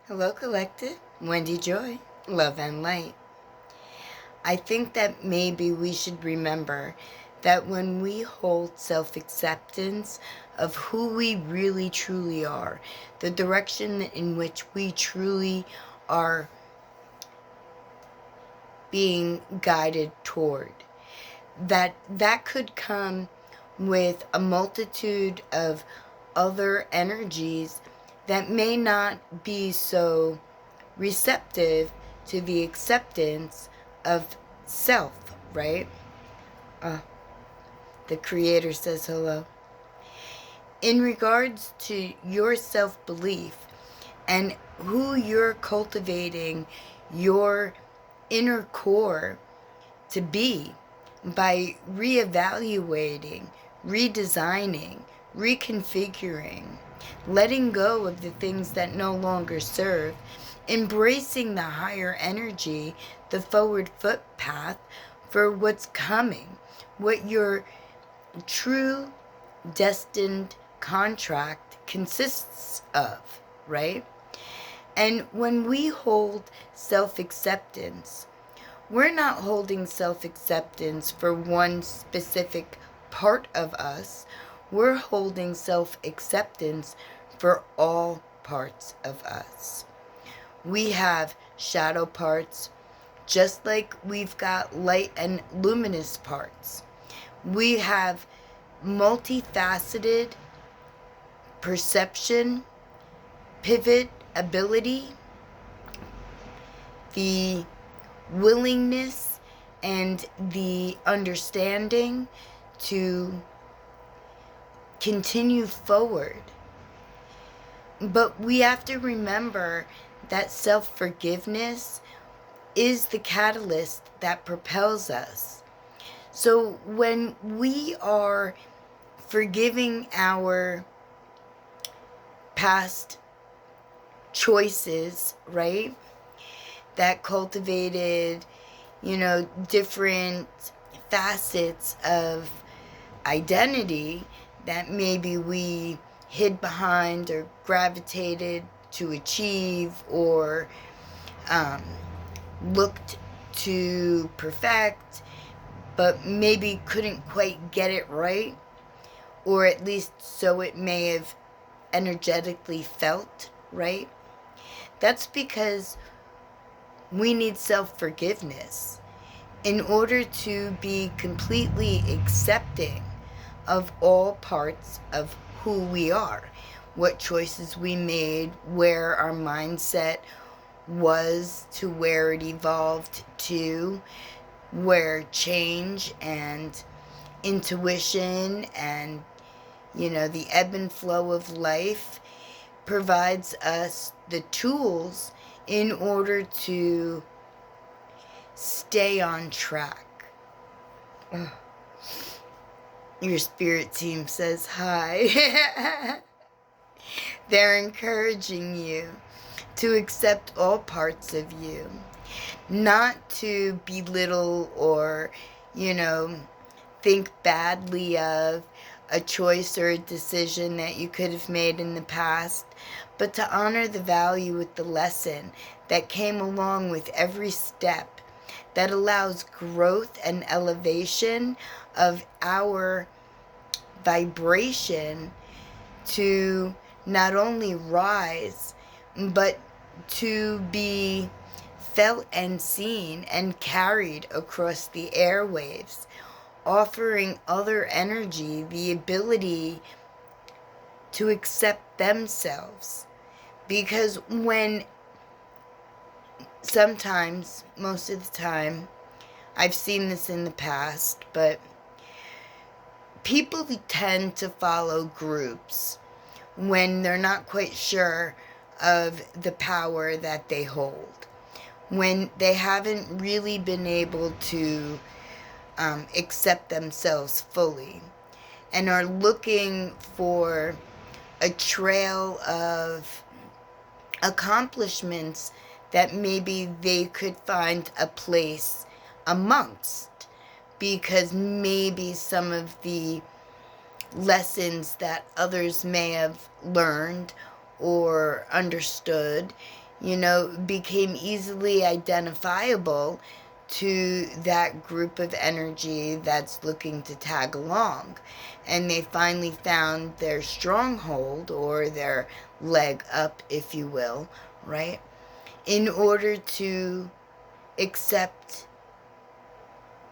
Hello, Collective. Wendy Joy, Love and Light. I think that maybe we should remember that when we hold self acceptance of who we really truly are, the direction in which we truly are being guided toward, that could come with a multitude of other energies that may not be so receptive to the acceptance of self, right? The Creator says hello. In regards to your self belief and who you're cultivating your inner core to be by reevaluating, redesigning, reconfiguring, letting go of the things that no longer serve, embracing the higher energy, the forward footpath for what's coming, what your true destined contract consists of, right? And when we hold self acceptance, we're not holding self acceptance for one specific part of us. We're holding self acceptance for all parts of us. We have shadow parts, just like we've got light and luminous parts. We have multifaceted perception, pivot ability, the willingness and the understanding to continue forward. But we have to remember that self-forgiveness is the catalyst that propels us. So when we are forgiving our past choices, right, that cultivated, different facets of identity that maybe we hid behind or gravitated to achieve or looked to perfect, but maybe couldn't quite get it right, or at least so it may have energetically felt right. That's because we need self-forgiveness in order to be completely accepting of all parts of who we are, what choices we made, where our mindset was to where it evolved to, where change and intuition and, the ebb and flow of life provides us the tools in order to stay on track. Ugh. Your spirit team says hi. They're encouraging you to accept all parts of you, not to belittle or, think badly of a choice or a decision that you could have made in the past, but to honor the value with the lesson that came along with every step that allows growth and elevation of our vibration to not only rise, but to be felt and seen and carried across the airwaves, offering other energy the ability to accept themselves. Because when sometimes, most of the time, I've seen this in the past, but people tend to follow groups when they're not quite sure of the power that they hold, when they haven't really been able to accept themselves fully and are looking for a trail of accomplishments that maybe they could find a place amongst, because maybe some of the lessons that others may have learned or understood became easily identifiable to that group of energy that's looking to tag along. And they finally found their stronghold, or their leg up, if you will, right? In order to accept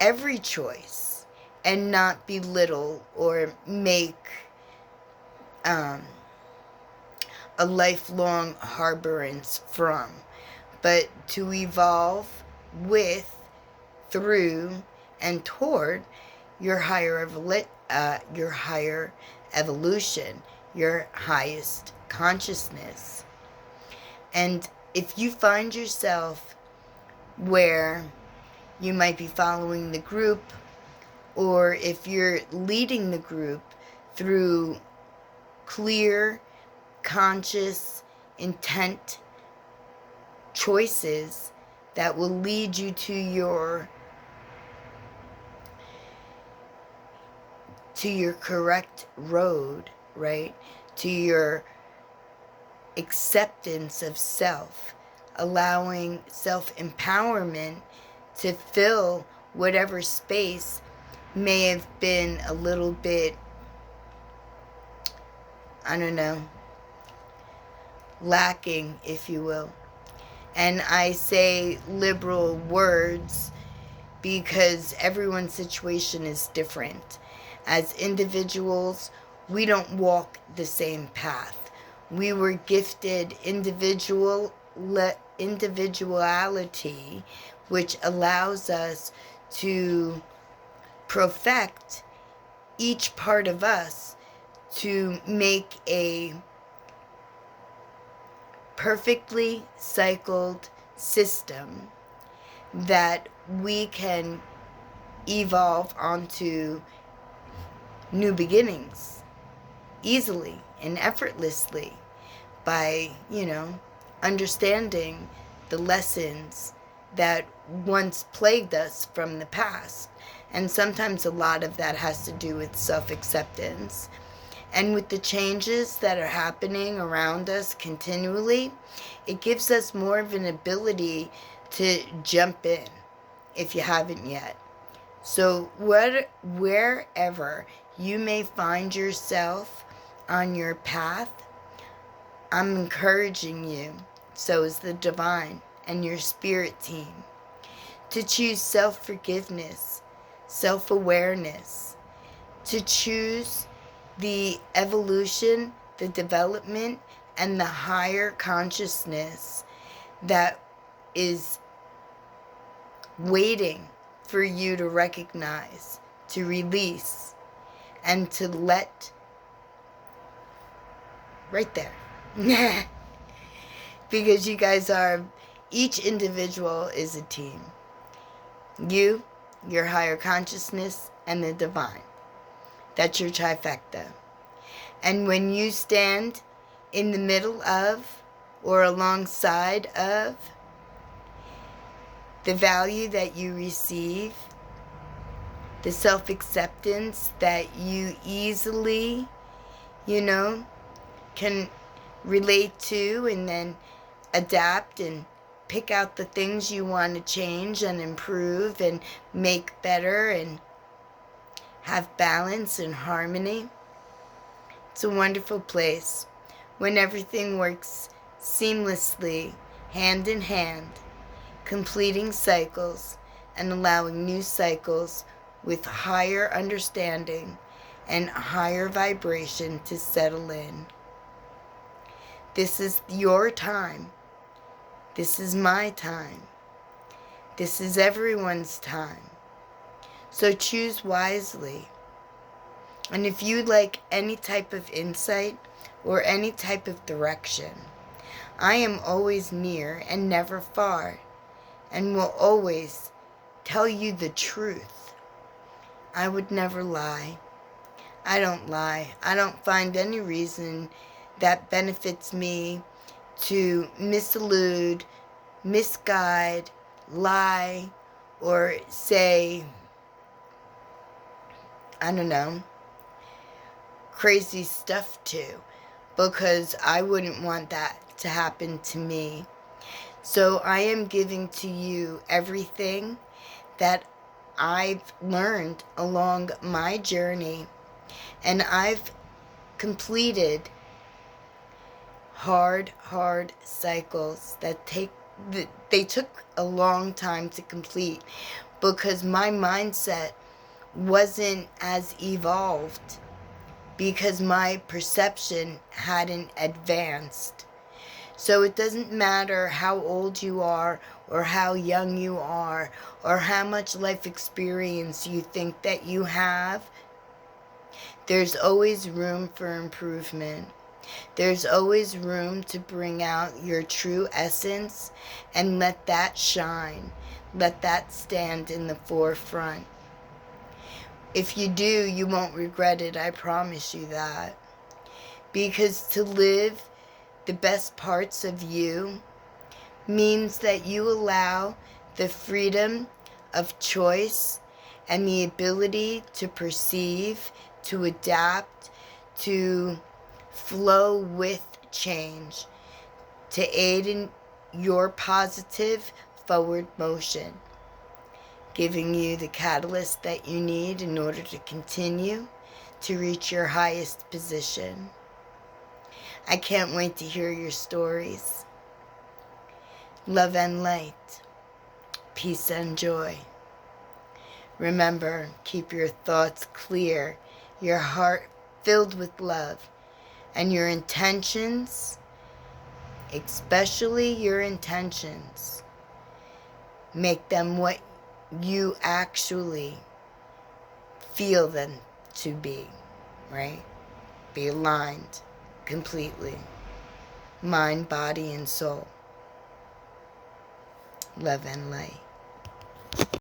every choice and not belittle or make a lifelong harborance from, but to evolve with, through, and toward your higher evolution, your highest consciousness. And if you find yourself where you might be following the group, or if you're leading the group through clear, conscious, intent choices that will lead you to your correct road, right? To your acceptance of self, allowing self-empowerment to fill whatever space may have been a little bit, I don't know, lacking, if you will. And I say liberal words because everyone's situation is different. As individuals, we don't walk the same path. We were gifted individuality, which allows us to perfect each part of us to make a perfectly cycled system that we can evolve onto new beginnings easily and effortlessly by, understanding the lessons that once plagued us from the past. And sometimes a lot of that has to do with self-acceptance. And with the changes that are happening around us continually, it gives us more of an ability to jump in if you haven't yet. So wherever you may find yourself on your path, I'm encouraging you, so is the divine and your spirit team, to choose self-forgiveness, self-awareness, to choose the evolution, the development, and the higher consciousness that is waiting for you to recognize, to release, and to let right there. Because you guys are, each individual is a team. You, your higher consciousness, and the divine. That's your trifecta. And when you stand in the middle of, or alongside of, the value that you receive, the self-acceptance that you easily, can relate to, and then adapt and pick out the things you want to change and improve and make better and have balance and harmony. It's a wonderful place when everything works seamlessly, hand in hand, completing cycles and allowing new cycles with higher understanding and higher vibration to settle in. This is your time. This is my time. This is everyone's time. So choose wisely. And if you'd like any type of insight or any type of direction, I am always near and never far, and will always tell you the truth. I would never lie. I don't lie. I don't find any reason that benefits me to misallude, misguide, lie, or say, I don't know, crazy stuff to, because I wouldn't want that to happen to me. So I am giving to you everything that I've learned along my journey, and I've completed hard cycles that they took a long time to complete because my mindset wasn't as evolved, because my perception hadn't advanced. So it doesn't matter how old you are or how young you are or how much life experience you think that you have. There's always room for improvement. There's always room to bring out your true essence and let that shine. Let that stand in the forefront. If you do, you won't regret it, I promise you that. Because to live the best parts of you means that you allow the freedom of choice and the ability to perceive, to adapt, to flow with change, to aid in your positive forward motion, giving you the catalyst that you need in order to continue to reach your highest position. I can't wait to hear your stories. Love and light, peace and joy. Remember, keep your thoughts clear, your heart filled with love, and your intentions, especially your intentions, make them what you actually feel them to be, right? Be aligned completely, mind, body, and soul. Love and light.